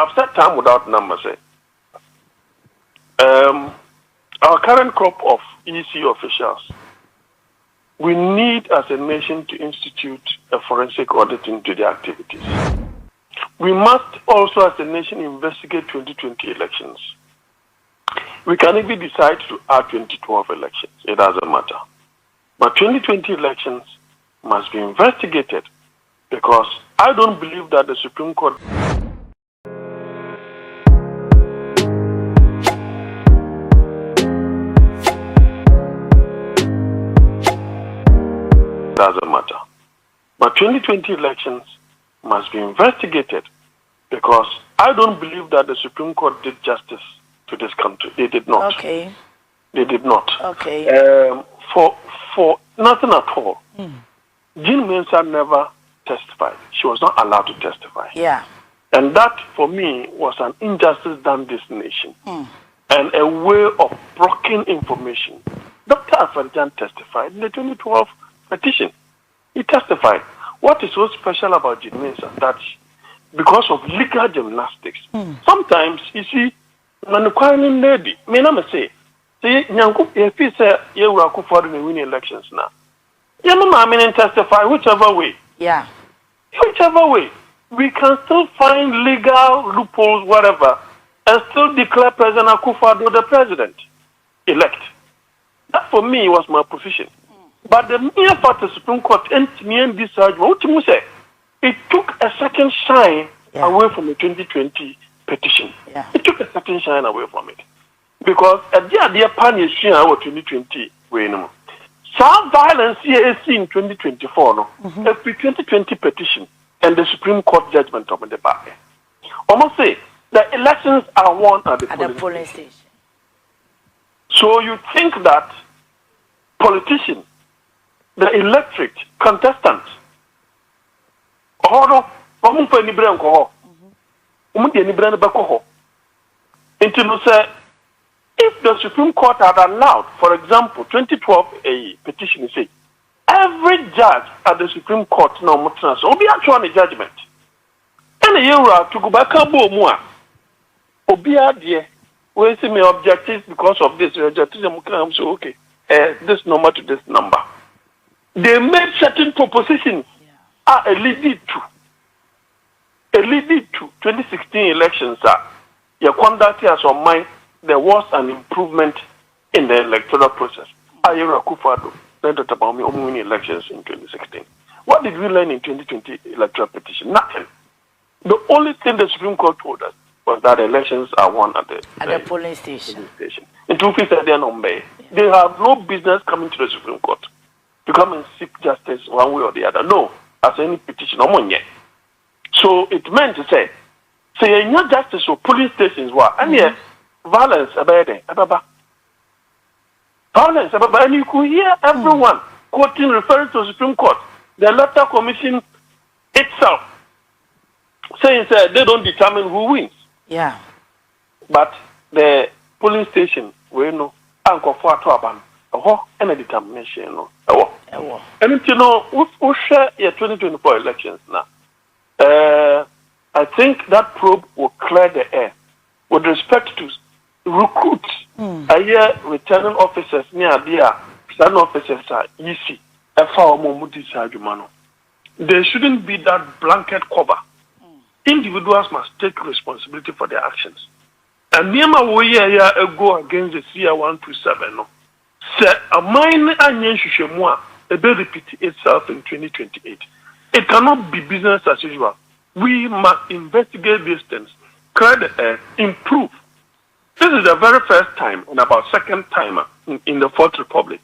I've said time without numbers. Our current crop of EC officials, we need as a nation to institute a forensic audit into their activities. We must also as a nation investigate 2020 elections. We can even decide to add 2012 elections. It doesn't matter. But 2020 elections must be investigated because I don't believe that the Supreme Court doesn't matter. But 2020 elections must be investigated because I don't believe that the Supreme Court did justice to this country. They did not. Okay. They did not. Okay. For nothing at all. Jean Mensah never testified. She was not allowed to testify. Yeah. And that, for me, was an injustice done this nation. And a way of blocking information. Dr. Afanjan testified in the 2012 petition. He testified. What is so special about Jean Mensah that because of legal gymnastics, sometimes, you see, when the quarreling lady, say, if he said, you will go for the winning elections now. You know, I mean, testify whichever way. Yeah. Whichever way. We can still find legal loopholes, whatever, and still declare President Akufo-Addo the president-elect. That, for me, was my position. But the mere fact the Supreme Court ended me in this argument, it took a second shine away from the 2020 petition. Yeah. It took a second shine away from it. Because at the idea pan is seen our 2020 way no. Some violence here is seen in 2024 no. If the 2020 petition and the Supreme Court judgment of the back. Almost say the elections are won at the polling station. So you think that politicians, the electorate, contestants, if the Supreme Court had allowed, for example, 2012 a petition say, every judge at the Supreme Court now will be actually a judgment. And a year to go back a boom, Obia dear, we see me objectives because of this, so okay, this number to this number. They made certain propositions leading to 2016 elections. Your conduct as on mine, there was an improvement in the electoral process. Ayera Akufo-Addo led about me winning elections in 2016. What did we learn in 2020 electoral petition? Nothing. The only thing the Supreme Court told us was that elections are won at the polling station. In two cases, they are not They have no business coming to the Supreme Court to come and seek justice one way or the other. No, as any petition, so it meant to say not justice or polling stations were, and yet violence about it, violence about, and you could hear everyone quoting, referring to the Supreme Court, the Electoral Commission itself, saying they don't determine who wins. Yeah. But the polling station, we know, Uncle Fuatuaban. And a determination. And you know, we share your 2024 elections now. I think that probe will clear the air with respect to recruits. I hear returning officers near there, returning officers are easy. There shouldn't be that blanket cover. Individuals must take responsibility for their actions. And Nima we go against the CR 127. No. A mine onion shushamwa, a will repeat itself in 2028. It cannot be business as usual. We must investigate these things, improve. This is the very first time and about second time in the Fourth Republic,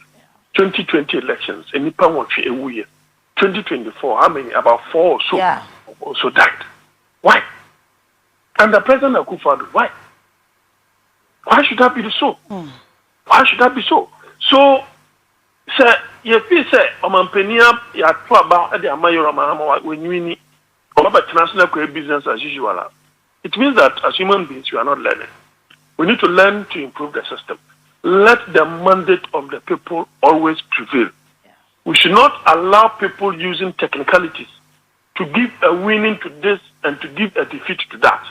2020 elections, and Nippon won a year. 2024, how many? About 4 or so also died. Why? And the President Akufo-Addo, why? Why should that be so? Why should that be so? So, sir, you say, Omampenia, ya twaba, the Amayo Mahama, when you need international business as usual. It means that as human beings, we are not learning. We need to learn to improve the system. Let the mandate of the people always prevail. We should not allow people using technicalities to give a winning to this and to give a defeat to that.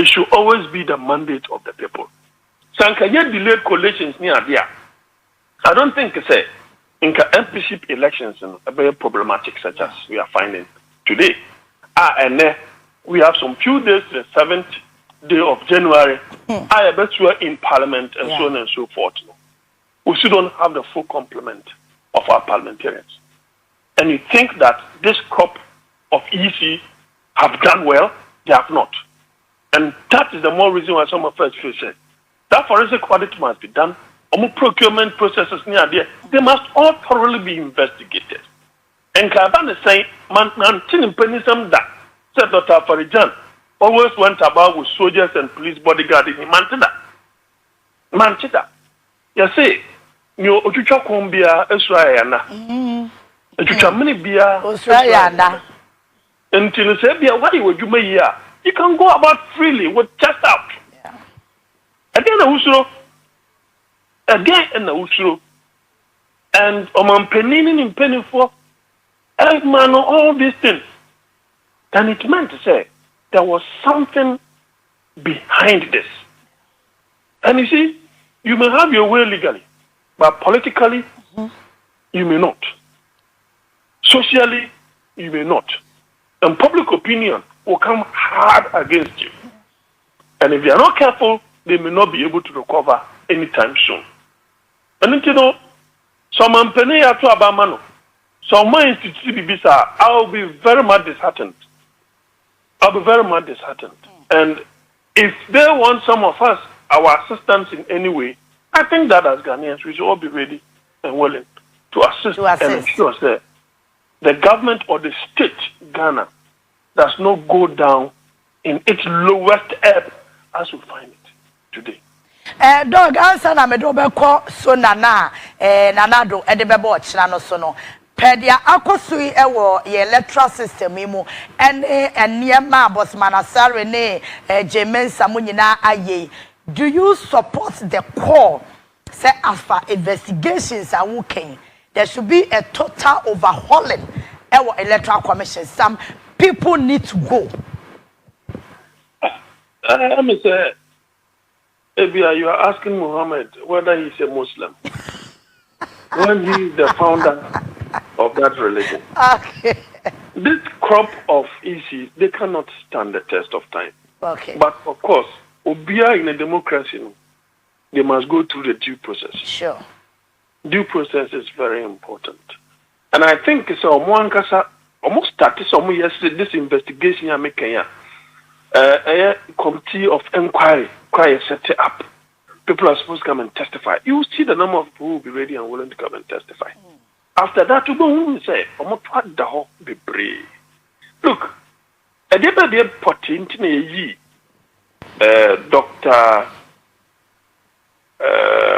it should always be the mandate of the people. Sankanya delayed coalitions near there. I don't think it's in MPC elections are very problematic, such as we are finding today. And we have some few days, the 7th day of January. I bet you are in Parliament and so on and so forth. We still don't have the full complement of our parliamentarians. And you think that this crop of EC have done well? They have not. And that is the more reason why some of us feel say that forensic audit must be done. Procurement processes near there, they must all thoroughly be investigated. And Kaban is saying, man, penism that said Dr. Farijan always went about with soldiers and police bodyguard in Manchester. Manchester. You see, you Ochucha Kumbia, Israel, Ochucha many beer, Australia. Until you say, why would you make here? You can go about freely with chest out. Again, and penning in penning for man all these things. Then it meant to say there was something behind this. And you see, you may have your way legally, but politically, you may not. Socially, you may not. And public opinion will come hard against you. And if you are not careful, they may not be able to recover anytime soon. And you know, some penny to Abamano, some institute I'll be very much disheartened. I'll be very much disheartened. And if they want some of us, our assistance in any way, I think that as Ghanaians, we should all be ready and willing to assist. And ensure that the government or the state, Ghana, does not go down in its lowest ebb as we find it today. Dog answer na me do be ko so nana nanado e de be bo chira no so no pedia akosui e wo ye electoral system mu eniema Bossman Asare ne Jemensa mu nyina aye. Do you support the call say as for investigations are working there should be a total overhauling e wo electoral commission? Some people need to go. I mean, say, you are asking Muhammad whether he's a Muslim when he is the founder of that religion. Okay. This crop of issues, they cannot stand the test of time. Okay. But of course, Obia in a democracy, they must go through the due process. Sure. Due process is very important. And I think it's almost started some yesterday, this investigation you're making here. A committee of inquiry set it up. People are supposed to come and testify. You see the number of people who will be ready and willing to come and testify. After that, you go say, be brave. Look, a day potting Dr.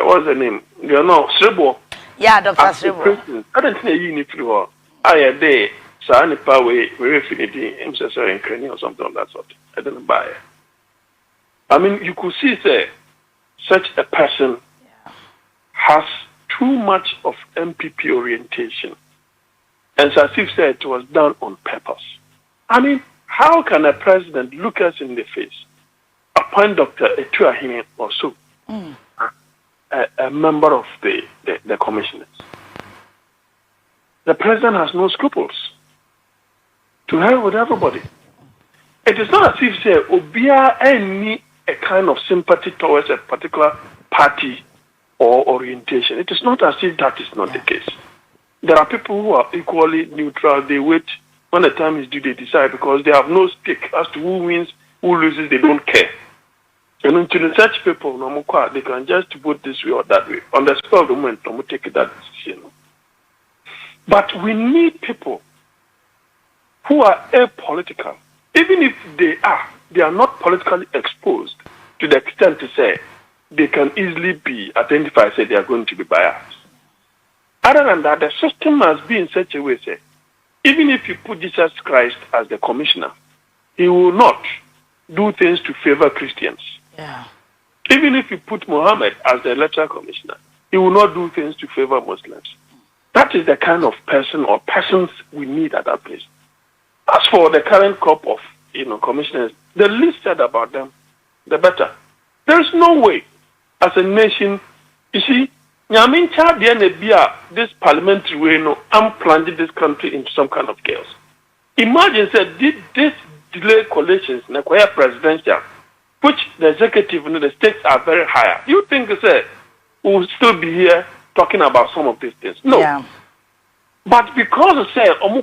What's the name? You know, Srebo. Yeah, Dr. Srebo. I don't think you need to I a day, so I need power, we're finishing himself in training or something of that sort. I didn't buy it. I mean, you could see, say, such a person has too much of MPP orientation. And Sasif said it was done on purpose. I mean, how can a president look us in the face, appoint Dr. Etuahine or so, a member of the commissioners? The president has no scruples. To hell with everybody. It is not as if, say, Obia any a kind of sympathy towards a particular party or orientation. It is not as if that is not the case. There are people who are equally neutral. They wait when the time is due, they decide because they have no stake as to who wins, who loses, they don't care. And until such people, they can just vote this way or that way. On the spur of the moment, take that decision. But we need people who are apolitical. Even if they are not politically exposed to the extent to say they can easily be identified, say they are going to be biased. Other than that, the system must be in such a way, say, even if you put Jesus Christ as the commissioner, he will not do things to favor Christians. Yeah. Even if you put Muhammad as the electoral commissioner, he will not do things to favor Muslims. That is the kind of person or persons we need at that place. As for the current crop of commissioners, the least said about them, the better. There is no way, as a nation, you see, this parliamentary way, I'm plunging this country into some kind of chaos. Imagine that this delay coalitions, presidential, which the executive and the states are very high. You think we will still be here talking about some of these things? No. Yeah. But because of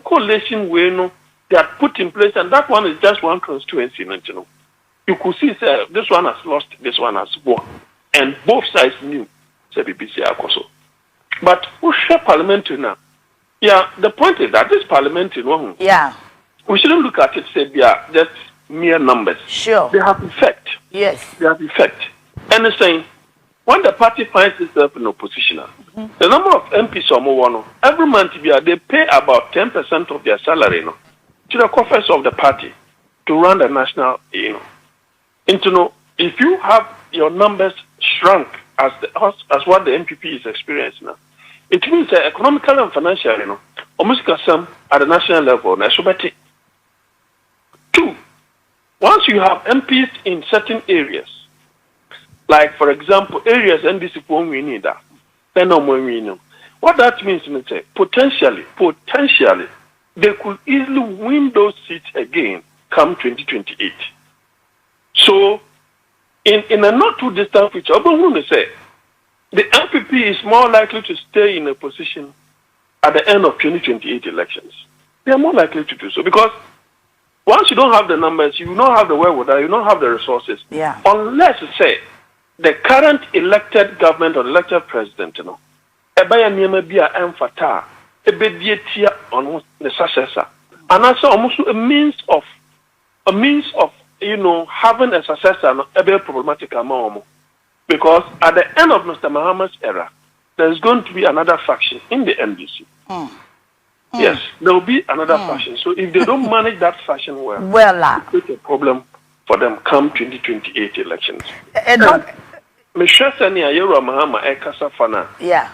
coalition way, they are put in place, and that one is just one constituency, you could see this one has lost, this one has won, and both sides knew BBC Akoso. But who share parliamentary now? Yeah, the point is that this parliamentary one, we shouldn't look at it say they are just mere numbers. Sure. They have effect. Yes. They have effect. And it's saying when the party finds itself in opposition, the number of MPs or more, every month they pay about 10% of their salary to the coffers of the party to run the national, if you have your numbers shrunk as what the MPP is experiencing now, it means that economically and financially, almost some at the national level, two, once you have MPs in certain areas, like for example, areas NDC won't we need that, then no more we know. What that means is potentially, they could easily win those seats again come 2028. So, in a not too distant future, I'm going to say the MPP is more likely to stay in a position at the end of 2028 elections. They are more likely to do so because once you don't have the numbers, you don't have the wherewithal, you don't have the resources. Yeah. Unless, say, the current elected government or elected president, on the successor, and also almost a means of having a successor a very problematic amount. Because at the end of Mr. Muhammad's era, there's going to be another faction in the NDC. Yes, there will be another faction. So if they don't manage that faction well, it's a problem for them come 2028 elections. Yeah.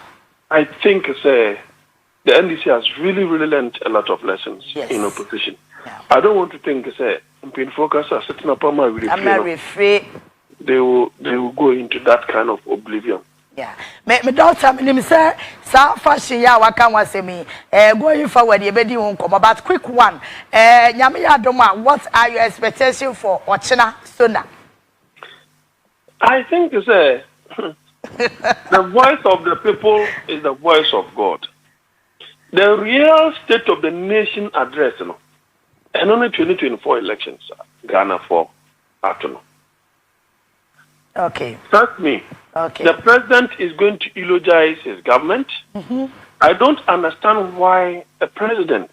I think the NDC has really learned a lot of lessons in opposition. Yeah. I don't want to think in focus are sitting upon my they will go into that kind of oblivion. Yeah. Me doctor me say sa fashion ya waka wasemi going forward ye bedi won come but quick one nyame ya doma, what are your expectations for Ochina Sona? I think the voice of the people is the voice of God. The real state of the nation address, and only 2024 elections, Ghana for afternoon. Okay. Trust me. Okay. The president is going to eulogize his government. I don't understand why the president,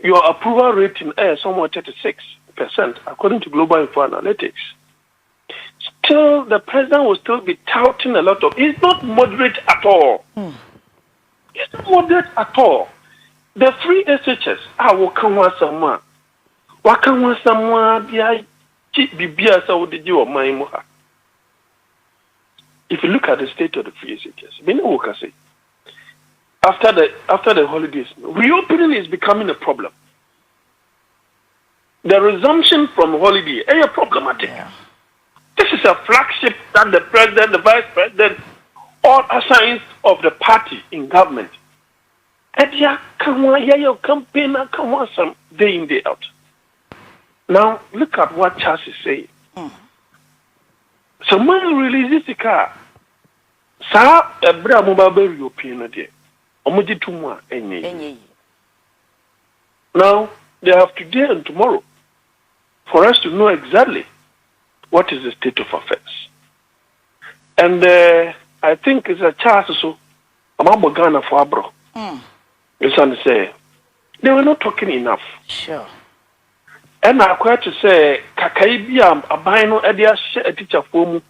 your approval rating is somewhere 36%, according to Global Info Analytics. Still, the president will still be touting a lot of. It's not moderate at all. It's not moderate at all. The free SHS, someone. If you look at the state of the free SHS, after the holidays, reopening is becoming a problem. The resumption from holiday is problematic. Yeah. This is a flagship that the president, the vice president, all assigns of the party in government. And your campaign some day in, day out. Now, look at what Charles is saying. Someone releases the car. Sa ebra mobile European day. Now, they have today and tomorrow for us to know exactly what is the state of affairs. And I think it's a chance so about Ghana for Abro. Listen, say they were not talking enough. Sure. And I'm quite to say, Kakaibiam, a bino, a teacher for me.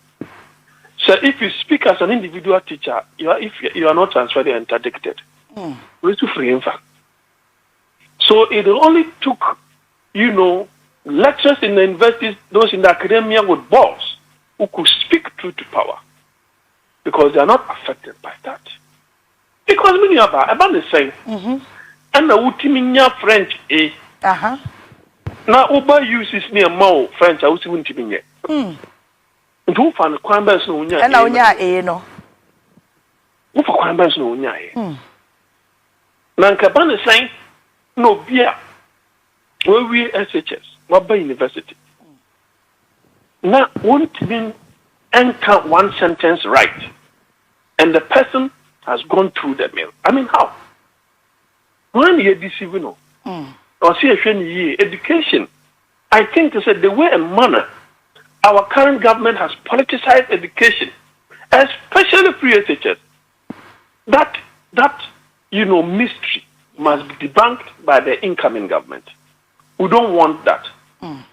So if you speak as an individual teacher, if you are not transferred and interdicted, we're too free, in fact. So it only took, lecturers in the universities, those in the academia with balls, who could speak truth to power, because they are not affected by that. Because many of them about the same. And the Utiminia French, Now, Uber uses near Mao French, I was Ntu fa kwan ba so unya. Na unya no. Wo fa kwan ba so unya Na nka ba ne san no bia. We SHS, Waba University. Now, won't mean enter one sentence right, and the person has gone through the mill. I mean, how? When you deceive, or see a education, I think to say the way and manner our current government has politicized education, especially free SHS, that mystery must be debunked by the incoming government. We don't want that.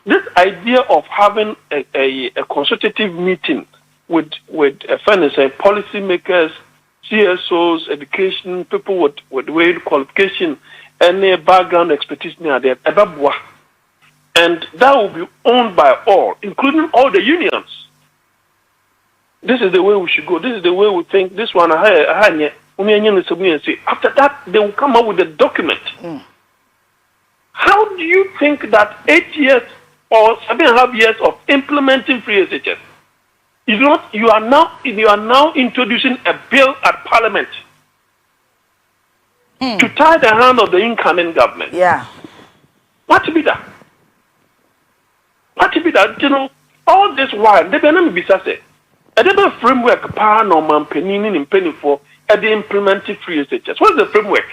This idea of having a consultative meeting with policy makers, CSOs, education, people with weight qualification, any background expertise near there, and that will be owned by all, including all the unions. This is the way we should go. This is the way we think. This one, after that, they will come up with a document. How do you think that 8 years or 7.5 years of implementing free SHS you are now introducing a bill at Parliament to tie the hand of the incoming government? Yeah. What to be that? All this while they be be say a framework no man penny for the implementing free SHS. What's the framework?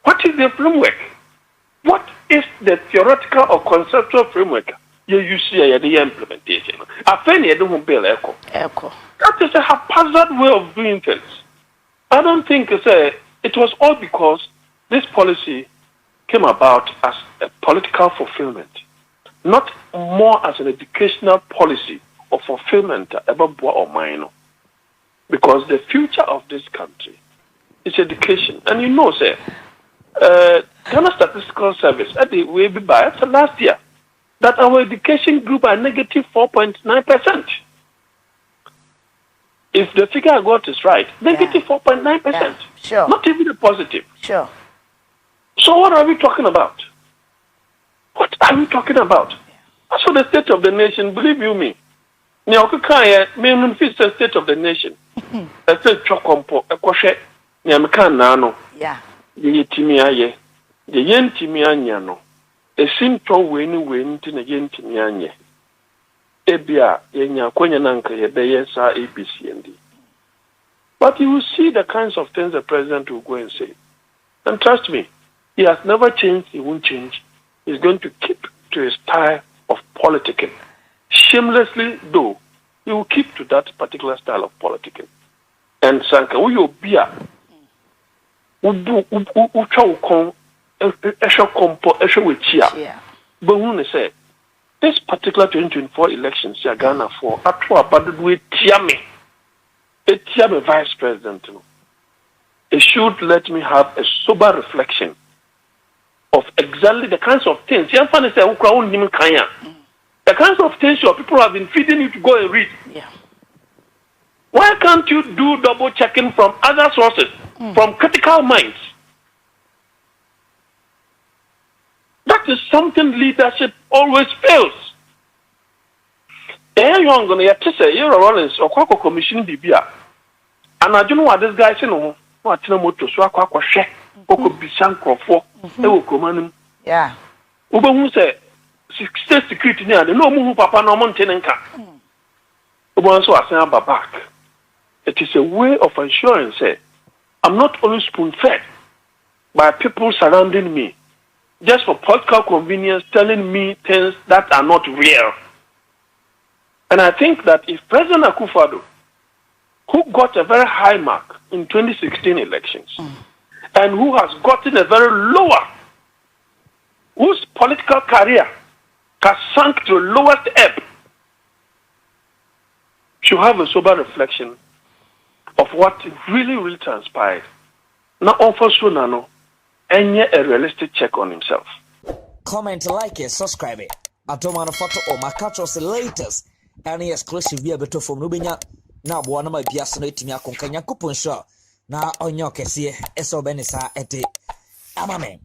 What is the framework? What is the theoretical or conceptual framework you see the implementation? That is a haphazard way of doing things. I don't think it was all because this policy came about as a political fulfillment, not more as an educational policy of fulfillment about boy or minor. Because the future of this country is education. And Ghana Statistical Service at the Vybez last year that our education grew by negative 4.9%. If the figure I got is right, negative 4.9%. Yeah. Sure. Not even a positive. Sure. So what are we talking about? What are we talking about? As for the state of the nation, believe you me, the state of the nation. I said chokompo, a koshe, Niamkan nano. Yeah. The Yentimianya no. A simple win to the Yentimianya. Ebia, Yenya, Kwanyananka, Yebeyesa, ABC and D. But you will see the kinds of things the president will go and say. And trust me, he has never changed, he won't change. He's going to keep to his style of politicking. Shamelessly, though, he will keep to that particular style of politicking. And Sanka, we will be a but when say this particular 2024 elections, Ghana for a vice president. It should let me have a sober reflection of exactly the kinds of things. The kinds of things your people have been feeding you to go and read. Yeah. Why can't you do double checking from other sources, from critical minds? That is something leadership always fails. You're going to say you're a Rollins or Quaco Commission Bibia. And I don't know what this guy said. No, what to so I quack or share or could be sank or four. They will command him. Yeah. Uber who say state security near the no move papa no montenenka. Uber so I say back. It is a way of ensuring I'm not only spoon fed by people surrounding me just for political convenience, telling me things that are not real. And I think that if President Akufo-Addo, who got a very high mark in 2016 elections, and who has gotten a very lower, whose political career has sunk to the lowest ebb, should have a sober reflection of what really transpired. Now offer Sunano and yet a realistic check on himself. Comment, like it, subscribe it. I don't want to photo or my catch us the latest. Any exclusive via beto from Nubinya. Now one of my biasinating Yakunkanya coupon show. Now on your case, eso benisa ete. Amamen.